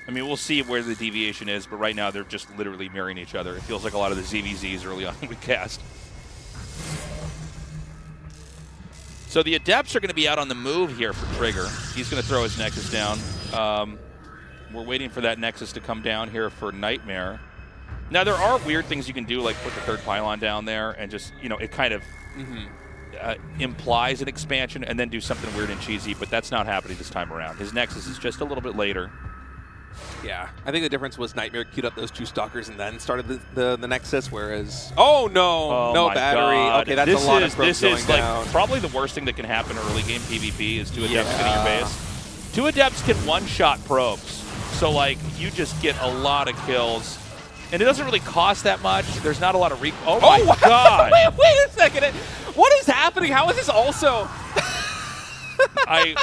I mean, we'll see where the deviation is, but right now they're just literally mirroring each other. It feels like a lot of the ZVZs early on we cast. So the Adepts are going to be out on the move here for Trigger. He's going to throw his Nexus down. We're waiting for that Nexus to come down here for NightMare. Now, there are weird things you can do, like put the third pylon down there and just, you know, it kind of implies an expansion and then do something weird and cheesy, but that's not happening this time around. His Nexus is just a little bit later. Yeah, I think the difference was NightMare queued up those 2 Stalkers and then started the Nexus, whereas... Oh, no! No battery. God. Okay, that's a lot of probes going This is down. like probably the worst thing that can happen early game PvP is 2 Adepts getting your base. 2 Adepts can one-shot probes, so like you just get a lot of kills. And it doesn't really cost that much. There's not a lot of Oh my God! Wait a second! What is happening? How is this also... I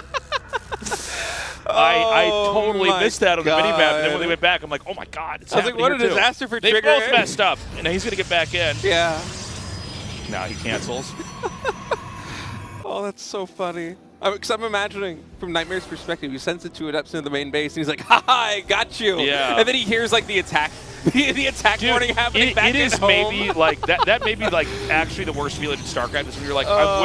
totally missed that on the minimap, and then when they God. went back, I'm like, oh my God, it's I was like, happening what a here too. disaster for They Trigger. both messed up, and now he's going to get back in. Yeah. Now he cancels. Oh, that's so funny. Because I'm imagining, from NightMare's perspective, he sends the 2 Adepts into the main base, and he's like, ha ha, I got you. Yeah. And then he hears like the attack. The attack warning happening back it is at home. maybe like that may be like actually the worst feeling in StarCraft is when you're like, I'm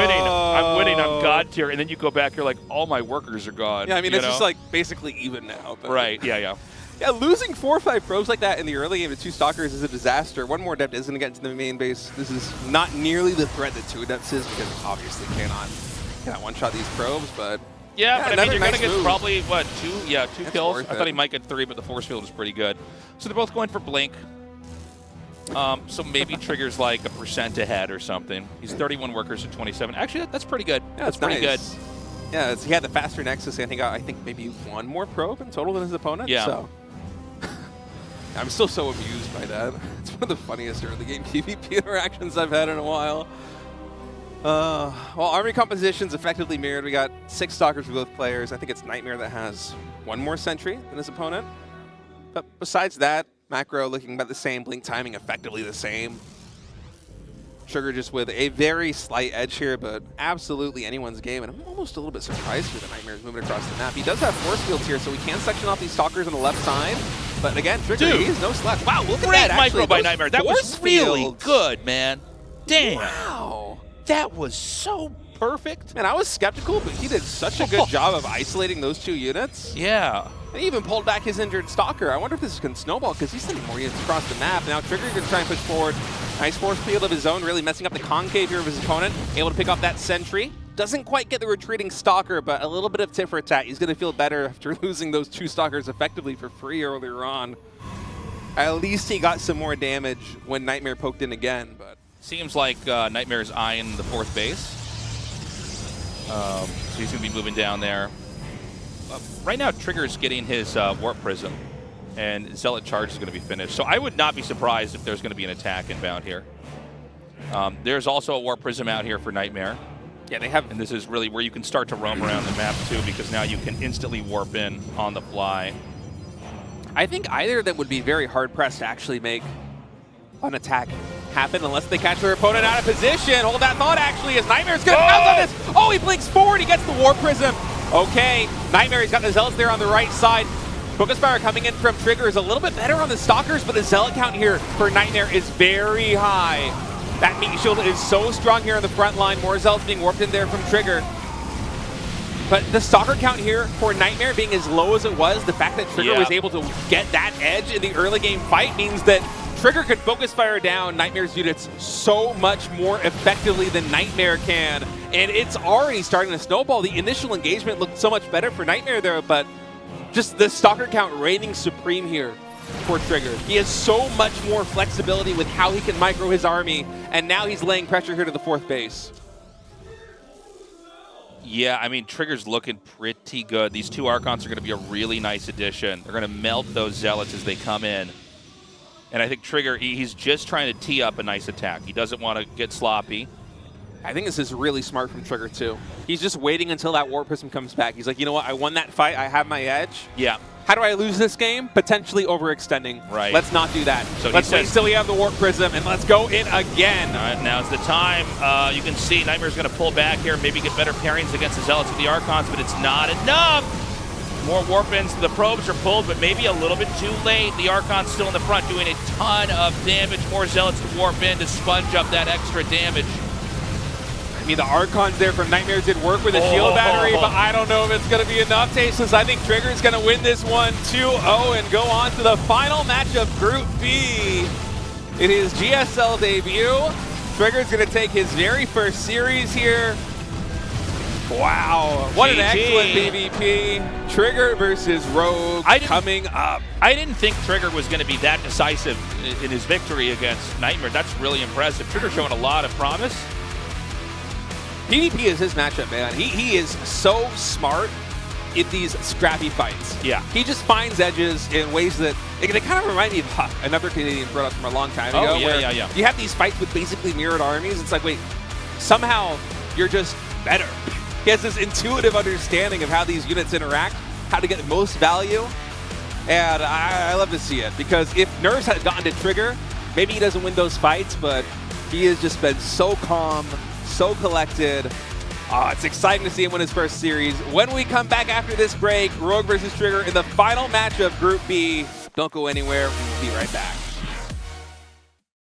winning, I'm God tier, and then you go back, you're like, all my workers are gone. Yeah, I mean, you it's know? just like basically even now. But Right, yeah. Yeah, losing 4 or 5 probes like that in the early game to 2 Stalkers is a disaster. 1 more Adept is going to get into the main base. This is not nearly the threat that 2 Adepts is, because it obviously cannot one-shot these probes, but... Yeah, but I mean, you're nice going to get move. probably, what, 2 kills? I thought he it. might get 3, but the force field is pretty good. So they're both going for Blink. So maybe Trigger's like a % ahead or something. He's 31 workers to 27. Actually, that's pretty good. Yeah, that's pretty nice. good. Yeah, he had the faster Nexus, and he got, I think, maybe 1 more probe in total than his opponent. Yeah. So. I'm still so amused by that. It's one of the funniest early game PvP interactions I've had in a while. Well, army composition's effectively mirrored. We got 6 Stalkers for both players. I think it's NightMare that has 1 more sentry than his opponent. But besides that, macro looking about the same, blink timing effectively the same. Trigger just with a very slight edge here, but absolutely anyone's game. And I'm almost a little bit surprised here that NightMare is moving across the map. He does have force fields here, so he can section off these Stalkers on the left side. But again, Trigger, he is no slouch. Wow, look at that. Great micro actually, by those NightMare. That was force really fields. good, man. Damn. Wow. That was so perfect. Man, I was skeptical, but he did such a good job of isolating those 2 units. Yeah. And he even pulled back his injured Stalker. I wonder if this can snowball, because he's sending more units across the map. Now Trigger going to try and push forward. Nice force field of his own, really messing up the concave here of his opponent. Able to pick off that sentry. Doesn't quite get the retreating Stalker, but a little bit of tit for tat. He's going to feel better after losing those 2 Stalkers effectively for free earlier on. At least he got some more damage when NightMare poked in again. But Seems like NightMare's eyeing the 4th base. So he's going to be moving down there. Right now, Trigger's getting his Warp Prism, and Zealot Charge is going to be finished. So I would not be surprised if there's going to be an attack inbound here. There's also a Warp Prism out here for NightMare. yeah, they have... And this is really where you can start to roam around the map, too, because now you can instantly warp in on the fly. I think either of them would be very hard-pressed to actually make an attack happen unless they catch their opponent out of position. Hold that thought, actually, as NightMare's going to pounce on this. Oh, he blinks forward. He gets the Warp Prism. Okay, NightMare, he's got the Zealots there on the right side. Focus Fire coming in from Trigger is a little bit better on the Stalkers, but the Zealot count here for NightMare is very high. That Meat Shield is so strong here on the front line. More Zealots being warped in there from Trigger. But the Stalker count here for NightMare being as low as it was, the fact that Trigger was able to get that edge in the early game fight means that Trigger could Focus Fire down NightMare's units so much more effectively than NightMare can. And it's already starting to snowball. The initial engagement looked so much better for NightMare there, but just the Stalker count reigning supreme here for Trigger. He has so much more flexibility with how he can micro his army, and now he's laying pressure here to the 4th base. Yeah, I mean, Trigger's looking pretty good. These 2 Archons are going to be a really nice addition. They're going to melt those Zealots as they come in. And I think Trigger, he's just trying to tee up a nice attack. He doesn't want to get sloppy. I think this is really smart from Trigger, too. He's just waiting until that Warp Prism comes back. He's like, you know what? I won that fight. I have my edge. Yeah. How do I lose this game? Potentially overextending. Right. Let's not do that. So let's wait until we have the Warp Prism, and let's go in again. All right, now's the time. You can see NightMare's going to pull back here, maybe get better pairings against the Zealots with the Archons, but it's not enough. More warp-ins. The probes are pulled, but maybe a little bit too late. The Archon's still in the front, doing a ton of damage. More Zealots to warp in to sponge up that extra damage. I mean, the Archons there from NightMare did work with a shield battery, but I don't know if it's going to be enough, Tasteless. I think Trigger's going to win this one 2-0 and go on to the final match of Group B. It is GSL debut. Trigger's going to take his very first series here. Wow, what an excellent PvP. Trigger versus Rogue coming up. I didn't think Trigger was going to be that decisive in his victory against NightMare. That's really impressive. Trigger showing a lot of promise. PvP is his matchup, man. He is so smart in these scrappy fights. Yeah. He just finds edges in ways that they kind of remind me of another Canadian product from a long time ago. Yeah. You have these fights with basically mirrored armies. It's like, wait, somehow you're just better. He has this intuitive understanding of how these units interact, how to get the most value, and I love to see it, because if Nerves had gotten to Trigger, maybe he doesn't win those fights, but he has just been so calm, so collected. It's exciting to see him win his first series. When we come back after this break, Rogue versus Trigger in the final match of Group B. Don't go anywhere. We'll be right back.